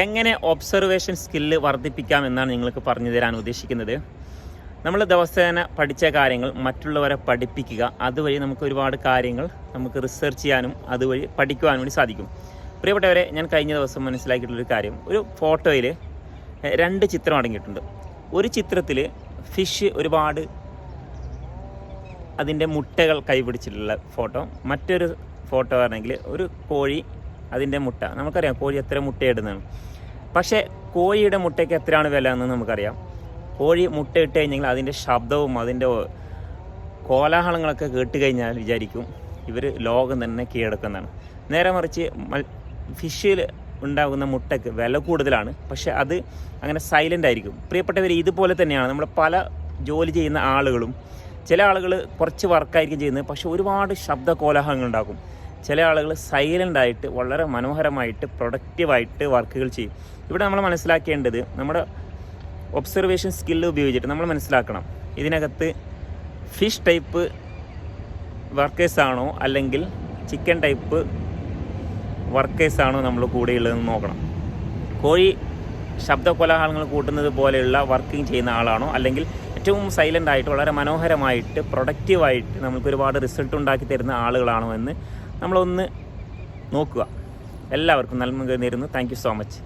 എങ്ങനെ observation skill വർദ്ധിപ്പിക്കാം എന്നാണ് നിങ്ങൾക്ക് പറഞ്ഞു തരാൻ ഉദ്ദേശിക്കുന്നത്. നമ്മൾ ദിവസേന പഠിച്ച കാര്യങ്ങൾ മറ്റുള്ളവരെ പഠിപ്പിക്കുക. അതുവഴി നമുക്ക് ഒരുപാട് കാര്യങ്ങൾ നമുക്ക് റിസർച്ച് ചെയ്യാനും അതുവഴി പഠിക്കുവാനും വേണ്ടി സാധിക്കും. പ്രിയപ്പെട്ടവരെ, ഞാൻ കഴിഞ്ഞ ദിവസം മനസ്സിലാക്കിയിട്ടുള്ളൊരു കാര്യം, ഒരു ഫോട്ടോയിൽ 2 ചിത്രം അടങ്ങിയിട്ടുണ്ട്. ഒരു ചിത്രത്തിൽ ഫിഷ് ഒരുപാട് അതിൻ്റെ മുട്ടകൾ കൈപിടിച്ചിട്ടുള്ള ഫോട്ടോ. മറ്റൊരു ഫോട്ടോ ആണെങ്കിൽ ഒരു കോഴി അതിൻ്റെ മുട്ട. നമുക്കറിയാം കോഴി എത്ര മുട്ടയിടുന്നതാണ്. പക്ഷേ കോഴിയുടെ മുട്ടയ്ക്ക് എത്രയാണ് വില എന്ന് നമുക്കറിയാം. കോഴി മുട്ടയിട്ട് കഴിഞ്ഞെങ്കിൽ അതിൻ്റെ ശബ്ദവും അതിൻ്റെ കോലാഹലങ്ങളൊക്കെ കേട്ട് കഴിഞ്ഞാൽ വിചാരിക്കും ഇവർ ലോകം തന്നെ കീഴടക്കുന്നതാണ്. നേരെ മറിച്ച് ഫിഷിൽ ഉണ്ടാകുന്ന മുട്ടയ്ക്ക് വില കൂടുതലാണ്, പക്ഷേ അത് അങ്ങനെ സൈലൻ്റ് ആയിരിക്കും. പ്രിയപ്പെട്ടവർ, ഇതുപോലെ തന്നെയാണ് നമ്മൾ പല ജോലി ചെയ്യുന്ന ആളുകളും. ചില ആളുകൾ കുറച്ച് വർക്കായിരിക്കും ചെയ്യുന്നത്, പക്ഷേ ഒരുപാട് ശബ്ദ കോലാഹലങ്ങൾ ഉണ്ടാക്കും. ചില ആളുകൾ സൈലൻ്റായിട്ട് വളരെ മനോഹരമായിട്ട് പ്രൊഡക്റ്റീവായിട്ട് വർക്കുകൾ ചെയ്യും. ഇവിടെ നമ്മൾ മനസ്സിലാക്കേണ്ടത്, നമ്മുടെ ഒബ്സർവേഷൻ സ്കില്ല് ഉപയോഗിച്ചിട്ട് നമ്മൾ മനസ്സിലാക്കണം, ഇതിനകത്ത് ഫിഷ് ടൈപ്പ് വർക്കേഴ്സാണോ അല്ലെങ്കിൽ ചിക്കൻ ടൈപ്പ് വർക്കേഴ്സാണോ നമ്മൾ കൂടെയുള്ളതെന്ന് നോക്കണം. കോഴി ശബ്ദ കോലാഹലങ്ങൾ കൂട്ടുന്നത് പോലെയുള്ള വർക്കിംഗ് ചെയ്യുന്ന ആളാണോ, അല്ലെങ്കിൽ ഏറ്റവും സൈലൻ്റായിട്ട് വളരെ മനോഹരമായിട്ട് പ്രൊഡക്റ്റീവായിട്ട് നമുക്ക് ഒരുപാട് റിസൾട്ട് ഉണ്ടാക്കി തരുന്ന ആളുകളാണോ എന്ന് നമ്മളൊന്ന് നോക്കുക. എല്ലാവർക്കും നന്മ നേരുന്നു. Thank you so much.